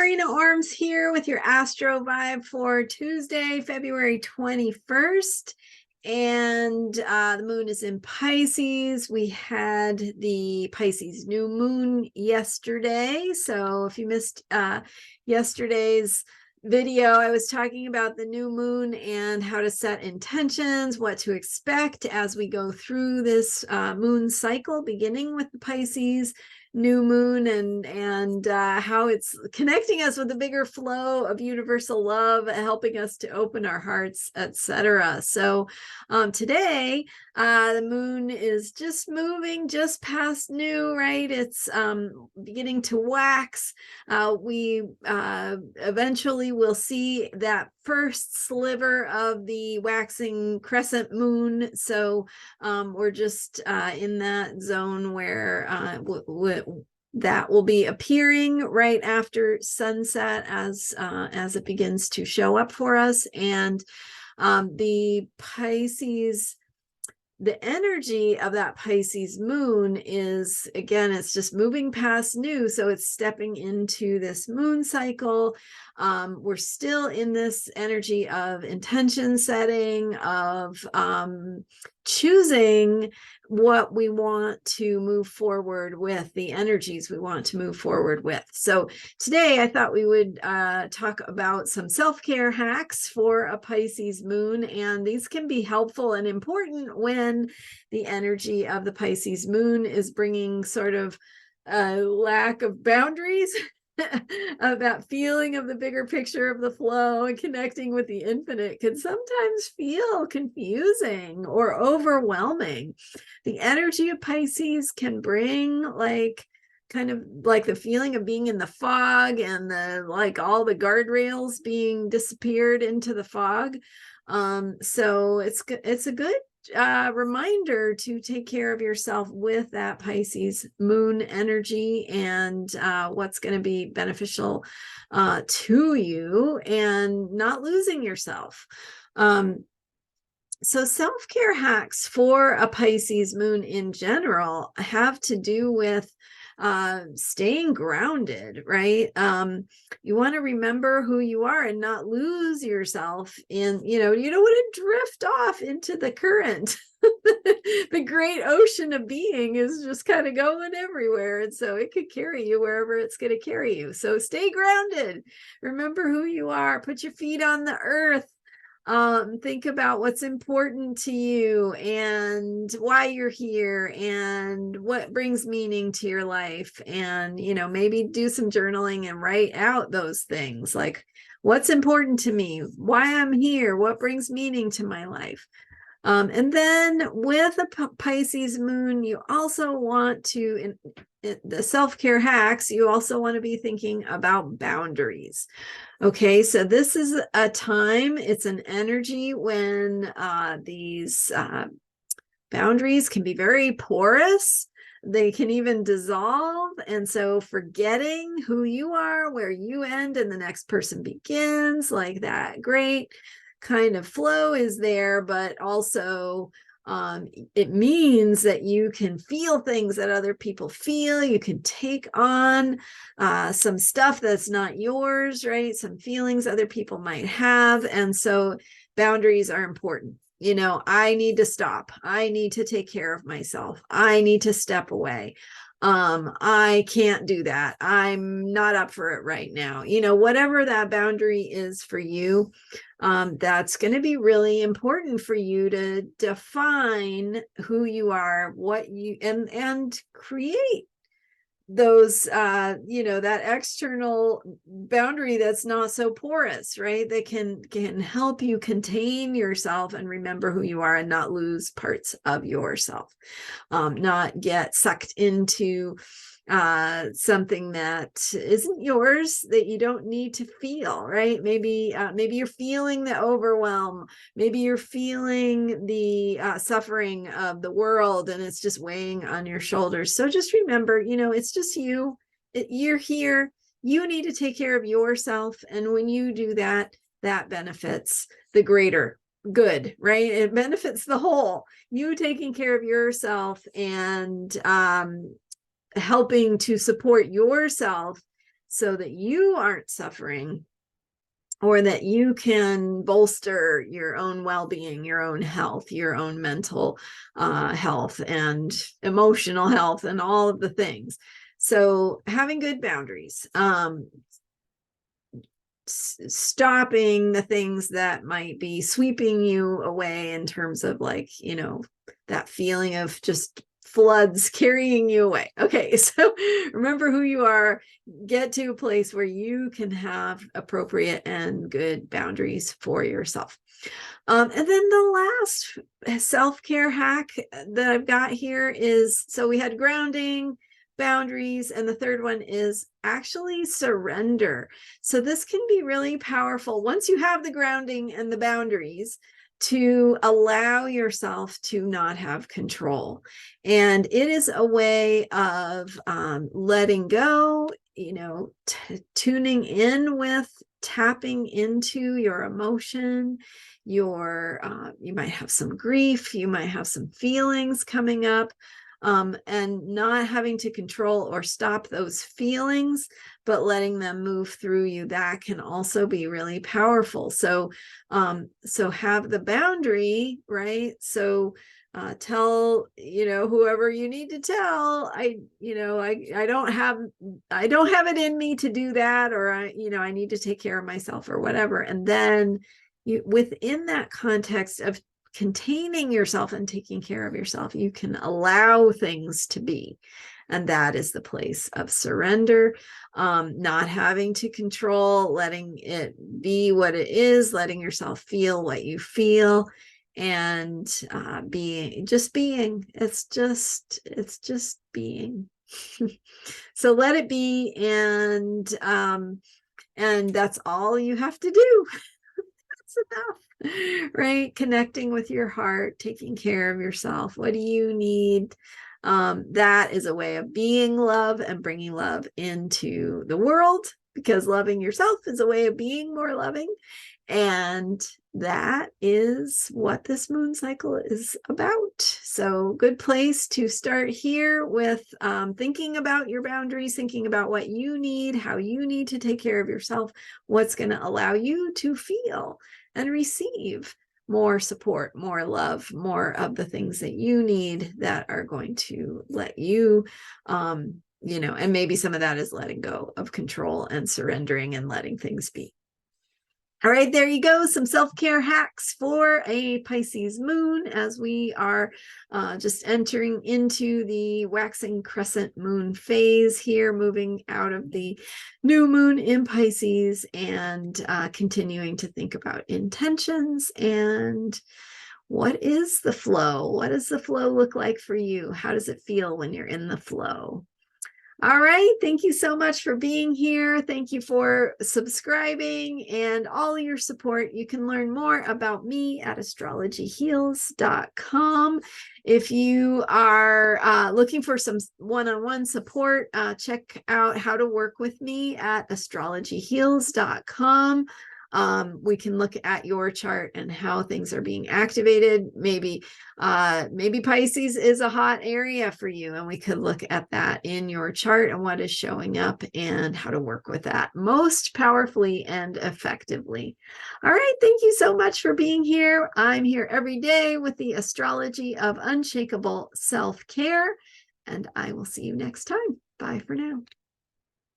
Marina Ormes here with your Astro vibe for Tuesday, February 21st. And the moon is in Pisces. We had the Pisces new moon yesterday. So if you missed yesterday's video, I was talking about the new moon and how to set intentions, what to expect as we go through this moon cycle, beginning with the Pisces new moon, and how it's connecting us with a bigger flow of universal love, helping us to open our hearts, etc. So today the moon is just moving just past new, right? It's beginning to wax. We eventually will see that first sliver of the waxing crescent moon. So we're just in that zone where that will be appearing right after sunset as it begins to show up for us. And the Pisces, the energy of that Pisces moon is, again, it's just moving past new. So it's stepping into this moon cycle. We're still in this energy of intention setting, of choosing what we want to move forward with, the energies we want to move forward with. So today I thought we would talk about some self-care hacks for a Pisces moon, and these can be helpful and important when the energy of the Pisces moon is bringing sort of a lack of boundaries. Of that feeling of the bigger picture of the flow and connecting with the infinite can sometimes feel confusing or overwhelming. The energy of Pisces can bring kind of like the feeling of being in the fog and all the guardrails being disappeared into the fog. So it's a good reminder to take care of yourself with that Pisces moon energy and what's going to be beneficial to you, and not losing yourself. So self-care hacks for a Pisces moon in general have to do with staying grounded, right? You want to remember who you are and not lose yourself in, you don't want to drift off into the current. The great ocean of being is just kind of going everywhere, and so it could carry you wherever it's going to carry you. So stay grounded, remember who you are, put your feet on the earth. Think about what's important to you and why you're here and what brings meaning to your life. And, maybe do some journaling and write out those things, like what's important to me, why I'm here, what brings meaning to my life. And then with a Pisces moon, you also want to, in the self-care hacks, you also want to be thinking about boundaries. Okay, so this is a time, it's an energy when these boundaries can be very porous. They can even dissolve. And so forgetting who you are, where you end and the next person begins, like that great kind of flow is there, but also it means that you can feel things that other people feel. You can take on some stuff that's not yours, right? Some feelings other people might have. And so boundaries are important. I need to stop. I need to take care of myself. I need to step away. I can't do that. I'm not up for it right now. Whatever that boundary is for you, that's going to be really important for you to define who you are, what you, and create those, that external boundary that's not so porous, right? That can help you contain yourself and remember who you are and not lose parts of yourself, not get sucked into something that isn't yours, that you don't need to feel, right? Maybe you're feeling the overwhelm, maybe you're feeling the suffering of the world, and it's just weighing on your shoulders. So just remember, it's just you. You're here. You need to take care of yourself, and when you do that, that benefits the greater good, right? It benefits the whole. You taking care of yourself and helping to support yourself so that you aren't suffering, or that you can bolster your own well-being, your own health, your own mental health and emotional health and all of the things. So having good boundaries, stopping the things that might be sweeping you away in terms of, like, that feeling of just floods carrying you away. Okay, so remember who you are, get to a place where you can have appropriate and good boundaries for yourself. And then the last self-care hack that I've got here is, so we had grounding, boundaries, and the third one is actually surrender. So this can be really powerful once you have the grounding and the boundaries, to allow yourself to not have control. And it is a way of letting go, tuning in with, tapping into your emotion, you might have some grief, you might have some feelings coming up, and not having to control or stop those feelings, but letting them move through you. That can also be really powerful. So have the boundary, right? So tell, whoever you need to tell, I don't have it in me to do that, or I need to take care of myself or whatever. And then within that context of containing yourself and taking care of yourself, you can allow things to be. And that is the place of surrender, not having to control, letting it be what it is, letting yourself feel what you feel, and being. It's just being. So let it be, and that's all you have to do. That's enough, right? Connecting with your heart, taking care of yourself. What do you need? That is a way of being love and bringing love into the world, because loving yourself is a way of being more loving. And that is what this moon cycle is about. So good place to start here with thinking about your boundaries, thinking about what you need, how you need to take care of yourself, what's going to allow you to feel and receive more support, more love, more of the things that you need that are going to let you, and maybe some of that is letting go of control and surrendering and letting things be. All right, there you go. Some self-care hacks for a Pisces moon, as we are just entering into the waxing crescent moon phase here, moving out of the new moon in Pisces, and continuing to think about intentions and what is the flow? What does the flow look like for you? How does it feel when you're in the flow? All right. Thank you so much for being here. Thank you for subscribing and all your support. You can learn more about me at astrologyheals.com. If you are looking for some one-on-one support, check out how to work with me at astrologyheals.com. We can look at your chart and how things are being activated. Maybe Pisces is a hot area for you, and we could look at that in your chart and what is showing up and how to work with that most powerfully and effectively. All right. Thank you so much for being here. I'm here every day with the astrology of unshakable self-care, and I will see you next time. Bye for now.